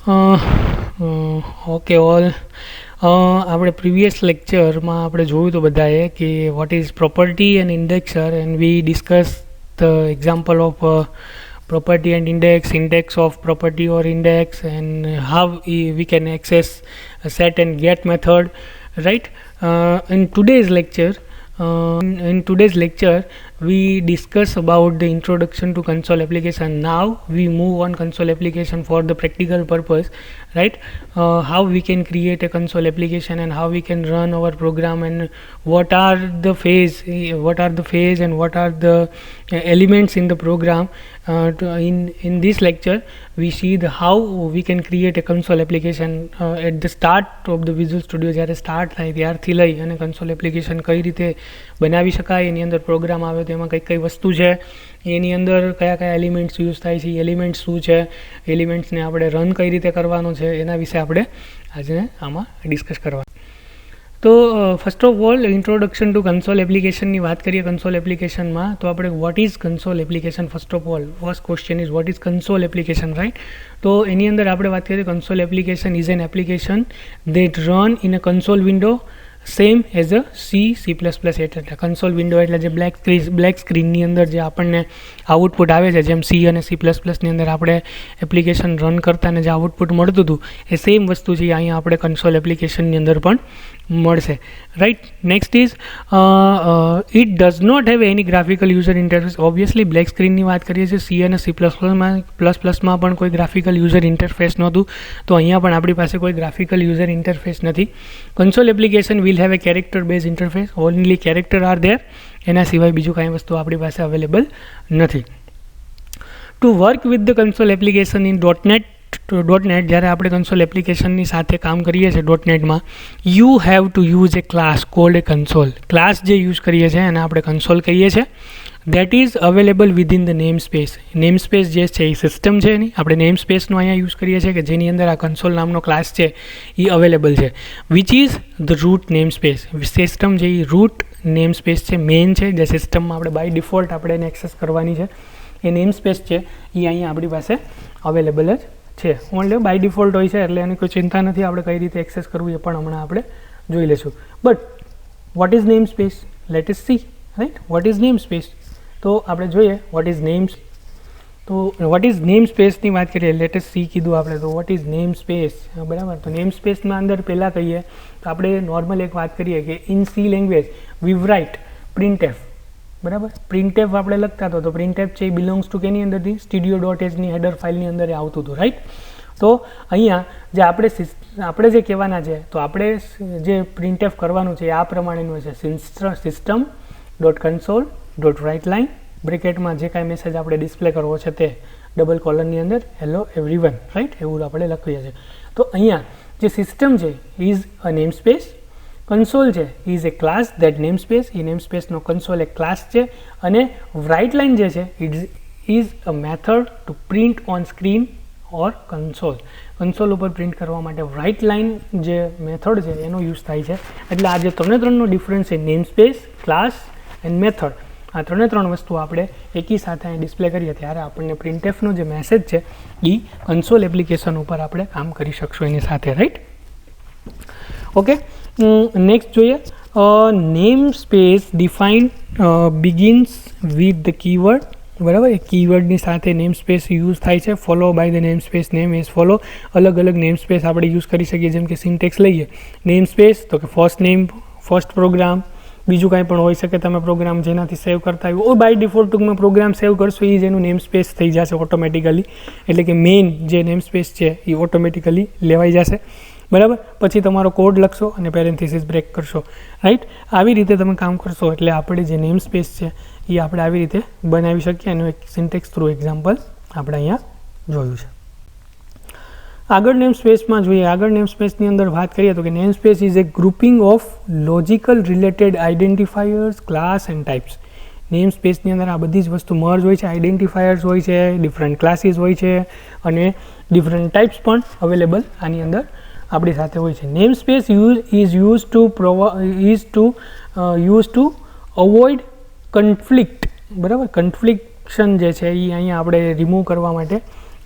Okay all આપણે previous લેક્ચરમાં આપણે જોયું તો બધાએ કે what is property and indexer and we discuss the example of property and index of property or index, and how we can access a set and get method, right? In today's lecture we discuss about the introduction to console application. Now we move on console application for the practical purpose, right? How we can create a console application and how we can run our program, and what are the phase and what are the elements in the program. In this lecture we see the how we can create a console application at the start of the Visual Studio. જ્યારે start થાય ત્યારથી લઈ અને console application કઈ રીતે બનાવી શકાય, એની અંદર પ્રોગ્રામ આવે તો એમાં કઈ વસ્તુ છે, એની અંદર કયા એલિમેન્ટ્સ યુઝ થાય છે, એલિમેન્ટ્સ શું છે, એલિમેન્ટ્સને આપણે રન કઈ રીતે કરવાનું છે, એના વિશે આપણે આજે આમાં ડિસ્કસ કરવાનું. તો first of all introduction to console એપ્લિકેશનની વાત કરીએ. કન્સોલ એપ્લિકેશનમાં તો આપણે what is console application, first of all first question is what is console application, right? તો એની અંદર આપણે વાત કરીએ console application is an application that run in a console window same as a C++. એટલે કન્સોલ વિન્ડો એટલે જે black સ્ક્રીનની અંદર જે આપણને આઉટપુટ આવે છે, જેમ C અને C++ની અંદર આપણે એપ્લિકેશન રન કરતા ને જે આઉટપુટ મળતું હતું એ સેમ વસ્તુ છે અહીંયા આપણે કન્સોલ એપ્લિકેશનની અંદર પણ મળશે, right? Next is it does not have any graphical user interface. Obviously black સ્ક્રીનની વાત કરીએ છીએ. C અને C++માં પણ કોઈ ગ્રાફિકલ યુઝર ઇન્ટરફેસ નહોતું, તો અહીંયા પણ આપણી પાસે કોઈ ગ્રાફિકલ યુઝર ઇન્ટરફેસ નથી. Console application will have a character base interface. Only character are there, એના સિવાય બીજું કાંઈ વસ્તુ આપણી પાસે અવેલેબલ નથી. To work with the console application in .NET, જ્યારે આપણે કન્સોલ એપ્લિકેશનની સાથે કામ કરીએ છીએ .NETમાં, you have to use a class called a console. Class જે યુઝ કરીએ છીએ એને આપણે કન્સોલ કહીએ છીએ. That is available within the name space. Name space જે છે એ સિસ્ટમ છે એની, આપણે નેમ સ્પેસનો અહીંયા યુઝ કરીએ છીએ કે જેની અંદર આ કન્સોલ નામનો ક્લાસ છે એ અવેલેબલ છે, which is the root name space. System જે એ રૂટ નેમ સ્પેસ છે, મેઇન છે, જે સિસ્ટમમાં આપણે બાય ડિફોલ્ટ આપણે એને એક્સેસ કરવાની છે. એ નેમ સ્પેસ છે એ અહીંયા આપણી પાસે અવેલેબલ જ છે. ઓનલી બાય ડિફોલ્ટ હોય છે એટલે એની કોઈ ચિંતા નથી, આપણે કઈ રીતે એક્સેસ કરવું એ પણ હમણાં આપણે જોઈ લઈશું. But what is name space? Let is see, right? What is name space? તો આપણે જોઈએ વોટ ઇઝ નેમ્સ. તો વોટ ઇઝ નેમ સ્પેસની વાત કરીએ, લેટ ઇઝ સી કીધું આપણે, તો વોટ ઇઝ નેમ સ્પેસ, બરાબર? તો નેમ સ્પેસમાં અંદર પહેલાં કહીએ તો આપણે નોર્મલ એક વાત કરીએ કે in C language we write printf, બરાબર? printf આપણે લખતા હતો તો printf છે એ બિલોંગ્સ ટુ કેની અંદરથી studio.hની હેડર ફાઇલની અંદર આવતું હતું, રાઈટ? તો અહીંયા જે આપણે જે કહેવાના છે, તો આપણે જે printf કરવાનું છે એ આ પ્રમાણેનું છે. system.console.writeline બ્રેકેટમાં જે કાંઈ મેસેજ આપણે ડિસ્પ્લે કરવો છે તે ડબલ કોલનની અંદર હેલો એવરીવન, રાઈટ? એવું આપણે લખીએ છીએ. તો અહીંયા જે સિસ્ટમ છે is a name space, console છે is a class that name space. એ નેમ સ્પેસનો કન્સોલ એક ક્લાસ છે, અને રાઇટ લાઇન જે છે is a method to print on screen or console. Console ઉપર પ્રિન્ટ કરવા માટે રાઇટ લાઇન જે મેથડ છે એનો યુઝ થાય છે. એટલે આ જે ત્રણનો ડિફરન્સ છે, name space, class and method, આ ત્રણ વસ્તુ આપણે એકી સાથે અહીં ડિસ્પ્લે કરીએ ત્યારે આપણને પ્રિન્ટએફનો જે મેસેજ છે એ કન્સોલ એપ્લિકેશન ઉપર આપણે કામ કરી શકશું એની સાથે, રાઈટ? ઓકે, નેક્સ્ટ જોઈએ. Name space define begins with the keyword, બરાબર? એ કીવર્ડની સાથે નેમ સ્પેસ યુઝ થાય છે. Follow by the name space, name as follow. અલગ અલગ નેમ સ્પેસ આપણે યુઝ કરી શકીએ, જેમ કે સિન્ટેક્સ લઈએ નેમ સ્પેસ તો કે ફર્સ્ટ નેમ, ફર્સ્ટ પ્રોગ્રામ, બીજું કાંઈ પણ હોઈ શકે. તમે પ્રોગ્રામ જેનાથી સેવ કરતા હોય, બાય ડિફોલ્ટ ટૂંકમાં પ્રોગ્રામ સેવ કરશો એ જ એનું નેમ સ્પેસ થઈ જશે ઓટોમેટિકલી. એટલે કે મેઇન જે નેમ સ્પેસ છે એ ઓટોમેટિકલી લેવાઈ જશે, બરાબર? પછી તમારો કોડ લખશો અને પેરેન્થીસિસ બ્રેક કરશો, રાઈટ? આવી રીતે તમે કામ કરશો એટલે આપણે જે નેમ સ્પેસ છે એ આપણે આવી રીતે બનાવી શકીએ. એનું એક સિન્ટેક્સ થ્રુ એક્ઝામ્પલ આપણે અહીંયા જોયું છે. આગળ નેમ સ્પેસમાં જોઈએ. આગળ નેમ સ્પેસની અંદર વાત કરીએ તો કે name space is a grouping of logical related identifiers, class and types. Name સ્પેસની અંદર આ બધી જ વસ્તુ મર્જ હોય છે. આઇડેન્ટિફાયર્સ હોય છે, ડિફરન્ટ ક્લાસીસ હોય છે, અને ડિફરન્ટ ટાઈપ્સ પણ અવેલેબલ આની અંદર આપણી સાથે હોય છે. Name space is use to avoid conflict, બરાબર? કન્ફ્લિક્શન જે છે એ અહીંયા આપણે રિમૂવ કરવા માટે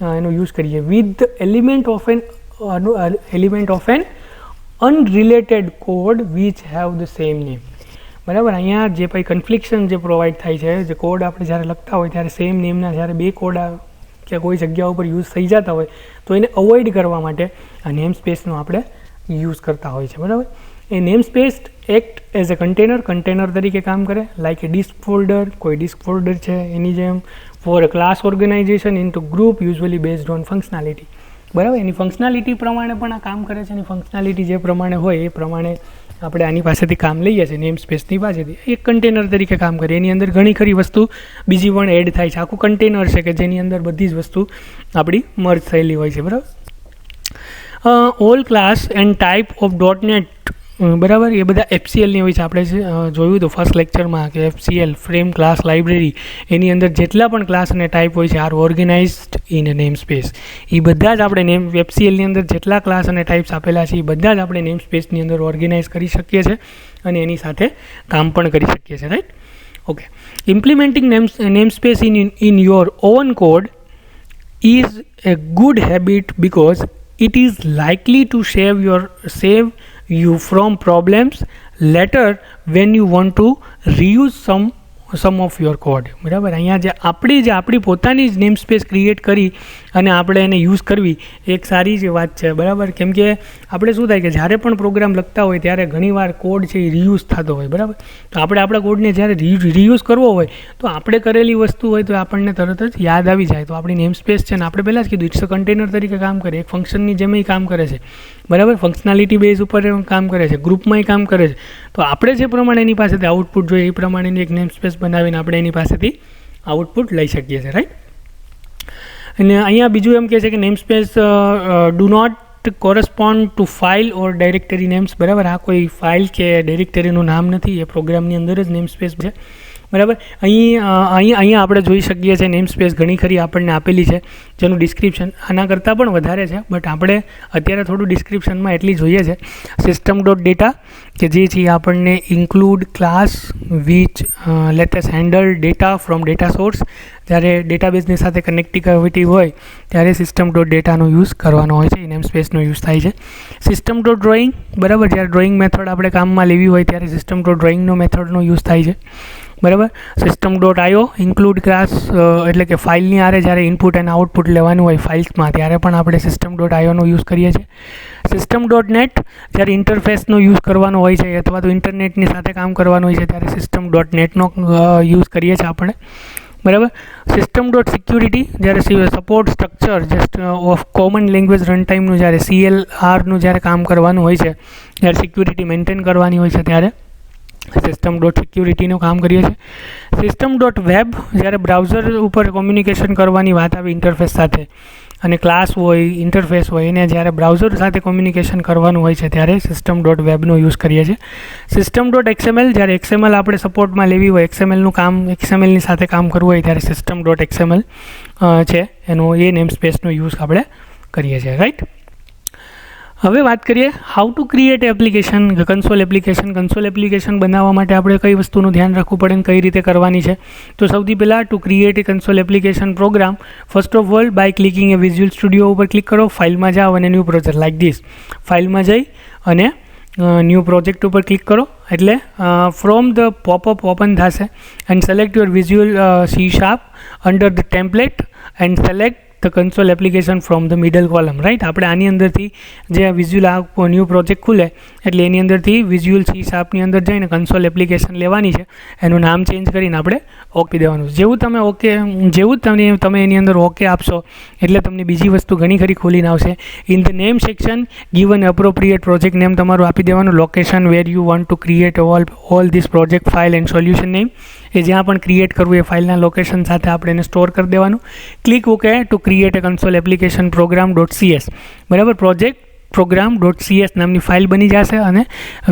એનો યુઝ કરીએ with the element of an unrelated code which have the same name. બરાબર, અહીંયા જે કંઈ કન્ફ્લિક્શન જે પ્રોવાઈડ થાય છે, જે કોડ આપણે જ્યારે લખતા હોય ત્યારે સેમ નેમના જ્યારે બે કોડ કે કોઈ જગ્યા ઉપર યુઝ થઈ જતા હોય તો એને અવોઇડ કરવા માટે આ નેમ સ્પેસનો આપણે યુઝ કરતા હોય છે. બરાબર, એ name space act as a container તરીકે કામ કરે, લાઈક એ ડિસ્ક ફોલ્ડર, કોઈ ડિસ્ક ફોલ્ડર છે એની જેમ, for a class organization in to group usually based on functionality. બરાબર, એની ફંક્શનાલિટી પ્રમાણે પણ આ કામ કરે છે. એની ફંક્શનાલિટી જે પ્રમાણે હોય એ પ્રમાણે આપણે આની પાસેથી કામ લઈએ છીએ, નેમ સ્પેસની પાસેથી. એક કન્ટેનર તરીકે કામ કરે, એની અંદર ઘણી ખરી વસ્તુ બીજી પણ એડ થાય છે. આખું કન્ટેનર છે કે જેની અંદર બધી જ વસ્તુ આપણી મર્જ થયેલી હોય છે. બરાબર, all class and type of .NET, બરાબર, એ બધા FCLની હોય છે. આપણે જોયું હતું ફર્સ્ટ લેક્ચરમાં કે FCL ફ્રેમ ક્લાસ લાઇબ્રેરી, એની અંદર જેટલા પણ ક્લાસ અને ટાઈપ હોય છે are organized in a name space. એ બધા જ આપણે FCLની અંદર જેટલા ક્લાસ અને ટાઈપ્સ આપેલા છે એ બધા જ આપણે નેમ સ્પેસની અંદર ઓર્ગેનાઇઝ કરી શકીએ છીએ અને એની સાથે કામ પણ કરી શકીએ છીએ. Right, okay. Implementing name space in your own code is a good habit because it is likely to save you from problems later when you want to reuse some of your code. બરાબર, અહીંયા જે આપણી પોતાની જ name space create કરી અને આપણે એને યુઝ કરવી એક સારી જ વાત છે. બરાબર, કેમ કે આપણે શું થાય કે જ્યારે પણ પ્રોગ્રામ લખતા હોય ત્યારે ઘણીવાર કોડ છે એ રિયુઝ થતો હોય. બરાબર, તો આપણે આપણા કોડને જ્યારે રિયુઝ કરવો હોય તો આપણે કરેલી વસ્તુ હોય તો આપણને તરત જ યાદ આવી જાય. તો આપણી નેમ સ્પેસ છે ને આપણે પહેલાં જ કીધું ઇટ્સ અ કન્ટેનર તરીકે કામ કરે, એક ફંક્શનની જેમ કામ કરે છે. બરાબર, ફંક્શનાલિટી બેઝ ઉપર કામ કરે છે, ગ્રુપમાંય કામ કરે છે. તો આપણે જે પ્રમાણે એની પાસેથી આઉટપુટ જોઈએ એ પ્રમાણેની એક નેમ સ્પેસ બનાવીને આપણે એની પાસેથી આઉટપુટ લઈ શકીએ છીએ. રાઈટ, અને અહીંયા બીજું એમ કહે છે કે name space do not correspond to file or directory names. બરાબર, આ કોઈ ફાઇલ કે ડાયરેક્ટરીનું નામ નથી, એ પ્રોગ્રામની અંદર જ નેમ સ્પેસ છે. બરાબર, અહીંયા આપણે જોઈ શકીએ છીએ નેમ સ્પેસ ઘણી ખરી આપણને આપેલી છે જેનું ડિસ્ક્રિપ્શન આના કરતાં પણ વધારે છે, બટ આપણે અત્યારે થોડું ડિસ્ક્રિપ્શનમાં એટલી જોઈએ છે. સિસ્ટમ ડોટ ડેટા કે જે છે આપણને include class which let us handle data from data source. જ્યારે ડેટાબેઝની સાથે કનેક્ટિવિટી હોય ત્યારે સિસ્ટમ ડોટ ડેટાનો યુઝ કરવાનો હોય છે, નેમ સ્પેસનો યુઝ થાય છે. સિસ્ટમ ડોટ ડ્રોઈંગ, બરાબર, જ્યારે ડ્રોઈંગ મેથડ આપણે કામમાં લેવી હોય ત્યારે સિસ્ટમ ડોટ ડ્રોઈંગનો મેથડનો યુઝ થાય છે. બરાબર, system dot IO include class, એટલે કે ફાઇલની આરે જ્યારે ઇનપુટ અને આઉટપુટ લેવાનું હોય ફાઇલ્સમાં ત્યારે પણ આપણે સિસ્ટમ ડોટ આઈઓનો યુઝ કરીએ છીએ. સિસ્ટમ ડોટ નેટ જ્યારે ઇન્ટરફેસનો યુઝ કરવાનો હોય છે અથવા તો ઇન્ટરનેટની સાથે કામ કરવાનું હોય છે ત્યારે સિસ્ટમ ડોટ નેટનો યુઝ કરીએ છીએ આપણે. બરાબર, સિસ્ટમ ડોટ સિક્યુરિટી જ્યારે support structure just of common language run ટાઈમનું જ્યારે CLRનું જ્યારે કામ કરવાનું હોય છે, જ્યારે સિક્યુરિટી મેન્ટેન કરવાની હોય છે ત્યારે સિસ્ટમ ડોટ સિક્યુરિટીનું કામ કરીએ છીએ. સિસ્ટમ ડોટ વેબ જ્યારે બ્રાઉઝર ઉપર કોમ્યુનિકેશન કરવાની વાત આવે ઇન્ટરફેસ સાથે, અને ક્લાસ હોય ઇન્ટરફેસ હોય એને જ્યારે બ્રાઉઝર સાથે કોમ્યુનિકેશન કરવાનું હોય છે ત્યારે સિસ્ટમ ડોટ વેબનો યુઝ કરીએ છીએ. સિસ્ટમ ડોટ XML જ્યારે XML આપણે સપોર્ટમાં લેવી હોય, XMLનું કામ XMLની સાથે કામ કરવું હોય ત્યારે સિસ્ટમ ડોટ XML છે એનો એ નેમ સ્પેસનો યુઝ આપણે કરીએ છીએ. રાઈટ, હવે વાત કરીએ how to create application, console application બનાવવા માટે આપણે કઈ વસ્તુનું ધ્યાન રાખવું પડે અને કઈ રીતે કરવાની છે. તો સૌથી પહેલાં to create a console application program, first of all by clicking a visual studio ઉપર ક્લિક કરો, ફાઇલમાં જાઓ અને ન્યૂ પ્રોજેક્ટ લાઇક ધીસ. ફાઇલમાં જઈ અને ન્યૂ પ્રોજેક્ટ ઉપર ક્લિક કરો એટલે ફ્રોમ ધ પોપઅપ ઓપન થશે and select your visual C# under the template and select the console application from the middle column. Right, આપણે આની અંદરથી જે વિઝ્યુઅલ આ ન્યૂ પ્રોજેક્ટ ખુલે એટલે એની અંદરથી વિઝ્યુઅલ C# અંદર જઈને કન્સોલ એપ્લિકેશન લેવાની છે, એનું નામ ચેન્જ કરીને આપણે ઓકે દેવાનું. જેવું તમે એની અંદર ઓકે આપશો એટલે તમને બીજી વસ્તુ ઘણી ખરી ખોલીને આવશે. In the name section give an appropriate project name તમારું આપી દેવાનું, location where you want to create all this project file and solution name, એ જ્યાં પણ ક્રિએટ કરવું એ ફાઇલના લોકેશન સાથે આપણે એને સ્ટોર કરી દેવાનું. Click okay to create a console application program .cs. બરાબર, પ્રોજેક્ટ program.cs નામની ફાઇલ બની જશે અને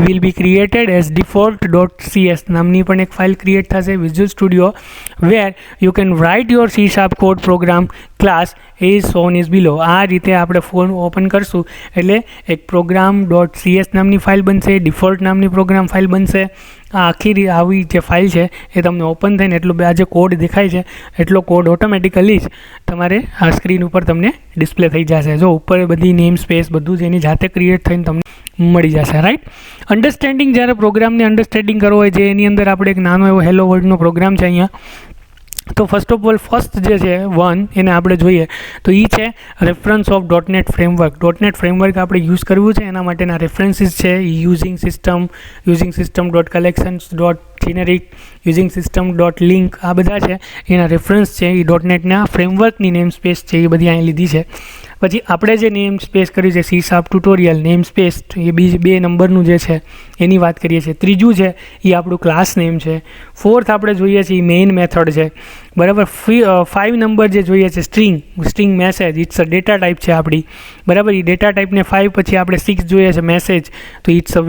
will be created as default.cs નામની પણ એક ફાઇલ ક્રિએટ થશે visual studio where you can write your C# code program class is shown is below. આ રીતે આપણે ફોન ઓપન કરશું એટલે એક program.cs નામની ફાઇલ બનશે, ડિફોલ્ટ નામની પ્રોગ્રામ ફાઇલ બનશે આ આખી આવી જે ફાઇલ છે એ તમને ઓપન થઈને એટલો આ જે કોડ દેખાય છે એટલો કોડ ઓટોમેટિકલી જ તમારે આ સ્ક્રીન ઉપર તમને ડિસ્પ્લે થઈ જશે. જો ઉપર બધી નેમ સ્પેસ બધું જ એની જાતે ક્રિએટ થઈને તમને મળી જશે, રાઈટ. અન્ડરસ્ટેન્ડિંગ, જ્યારે પ્રોગ્રામને અન્ડરસ્ટેન્ડિંગ કરવો હોય, જે એની અંદર આપણે એક નાનો એવો હેલો વર્લ્ડનો પ્રોગ્રામ છે અહીંયા. તો ફર્સ્ટ ઓફ ઓલ ફર્સ્ટ જે છે 1 એને આપણે જોઈએ તો એ છે reference of .NET framework. .NET framework આપણે યુઝ કરવું છે એના માટેના રેફરન્સીસ છે using system dot collections dot generic, using system dot link, આ બધા છે એના રેફરન્સ છે. એ .NETના ફ્રેમવર્કની નેમ સ્પેસ છે એ બધી અહીં લીધી છે. પછી આપણે જે નેમ સ્પેસ કર્યું છે C# ટ્યુટોરિયલ નેમ સ્પેસ, એ 2 નંબરનું જે છે એની વાત કરીએ છીએ. ત્રીજું છે એ આપણું ક્લાસ નેમ છે. ફોર્થ આપણે જોઈએ છીએ એ મેઇન મેથડ છે, બરાબર. 5 નંબર જે જોઈએ છે string message, it's a data type છે આપણી, બરાબર. એ ડેટા ટાઈપને 5 પછી આપણે 6 જોઈએ છે મેસેજ, તો ઇટ્સ અ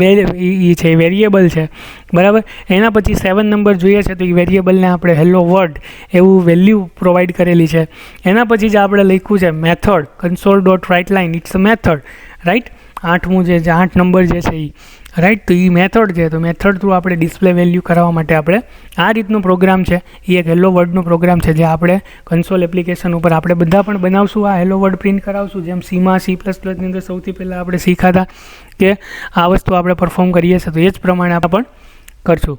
છે વેરિયેબલ છે, બરાબર. એના પછી 7 નંબર જોઈએ છે તો એ વેરિયેબલને આપણે હેલો વર્લ્ડ એવું વેલ્યુ પ્રોવાઈડ કરેલી છે. એના પછી જ આપણે લખ્યું છે method console dot write line, it's a method, right. 8મું જે 8 નંબર જે છે એ, રાઈટ. તો એ મેથડ છે, તો મેથડ થ્રુ આપણે ડિસ્પ્લે વેલ્યુ કરાવવા માટે આપણે આ રીતનો પ્રોગ્રામ છે એ એક હેલો વર્લ્ડનો પ્રોગ્રામ છે, જે આપણે કન્સોલ એપ્લિકેશન ઉપર આપણે બધા પણ બનાવશું. આ હેલો વર્લ્ડ પ્રિન્ટ કરાવશું, જેમ C++ની અંદર સૌથી પહેલાં આપણે શીખાતા કે આ વસ્તુ આપણે પરફોર્મ કરીએ છીએ, તો એ જ પ્રમાણે આપણે પણ કરશું.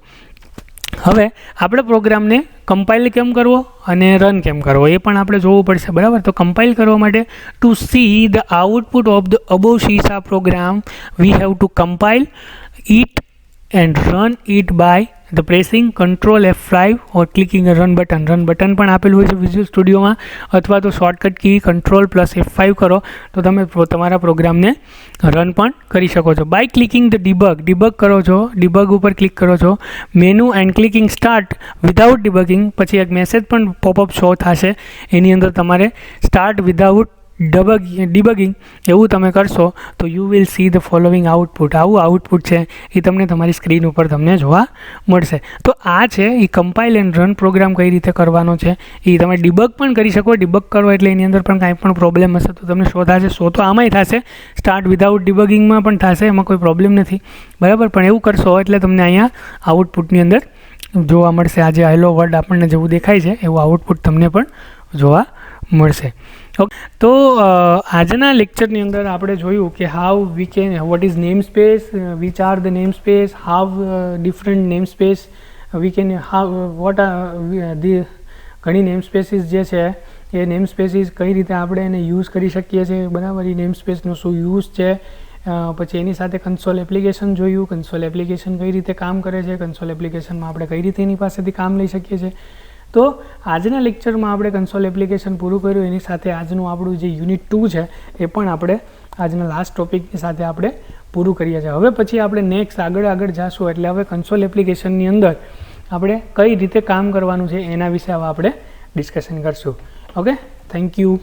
હવે આપણે પ્રોગ્રામને કમ્પાઇલ કેમ કરવો અને રન કેમ કરવો એ પણ આપણે જોવું પડશે, બરાબર. તો કમ્પાઇલ કરવા માટે to see the output of the above C# program we have to compile it and run it by the pressing Ctrl F5 or clicking run button. Run button પણ આપેલું હોય છે વિઝ્યુઅલ સ્ટુડિયોમાં, અથવા તો શોર્ટકટ કી Ctrl + F5 કરો તો તમે તમારા પ્રોગ્રામને રન પણ કરી શકો છો. બાય ક્લિકિંગ ધ ડિબગ કરો છો, ડિબગ ઉપર ક્લિક કરો છો, menu and clicking start without debugging, પછી એક મેસેજ પણ પોપઅપ શો થશે, એની અંદર તમારે સ્ટાર્ટ વિધાઉટ ડિબગિંગ એવું તમે કરશો તો you will see the following output. આવું આઉટપુટ છે એ તમને તમારી સ્ક્રીન ઉપર તમને જોવા મળશે. તો આ છે એ કમ્પાઇલ એન્ડ રન પ્રોગ્રામ કઈ રીતે કરવાનો છે. એ તમે ડિબગ પણ કરી શકો, ડિબગ કરો એટલે એની અંદર પણ કાંઈ પણ પ્રોબ્લેમ હશે તો તમને શો થશે. શો તો આમાંય થશે, સ્ટાર્ટ વિધાઉટ ડિબગિંગમાં પણ થશે, એમાં કોઈ પ્રોબ્લેમ નથી, બરાબર. પણ એવું કરશો એટલે તમને અહીંયા આઉટપુટની અંદર જોવા મળશે. આજે હેલો વર્લ્ડ આપણને જેવું દેખાય છે એવું આઉટપુટ તમને પણ જોવા મળશે. ઓકે, તો આજના લેક્ચરની અંદર આપણે જોયું કે how we can, vote is name space, which are the name space, how different name space we can, how what are the ઘણી નેમ સ્પેસીસ જે છે એ નેમ સ્પેસીસ કઈ રીતે આપણે એને યુઝ કરી શકીએ છીએ, બરાબર. એ નેમ સ્પેસનો શું યુઝ છે. પછી એની સાથે કન્સોલ એપ્લિકેશન જોયું, કન્સોલ એપ્લિકેશન કઈ રીતે કામ કરે છે, કન્સોલ એપ્લિકેશનમાં આપણે કઈ રીતે એની પાસેથી કામ લઈ શકીએ છીએ. તો આજના લેક્ચરમાં આપણે કન્સોલ એપ્લિકેશન પૂરું કર્યું, એની સાથે આજનું આપણું જે યુનિટ 2 છે એ પણ આપણે આજના લાસ્ટ ટોપિકની સાથે આપણે પૂરું કરીએ છીએ. હવે પછી આપણે નેક્સ્ટ આગળ જઈશું, એટલે હવે કન્સોલ એપ્લિકેશનની અંદર આપણે કઈ રીતે કામ કરવાનું છે એના વિશે હવે આપણે ડિસ્કશન કરશું. Okay, thank you.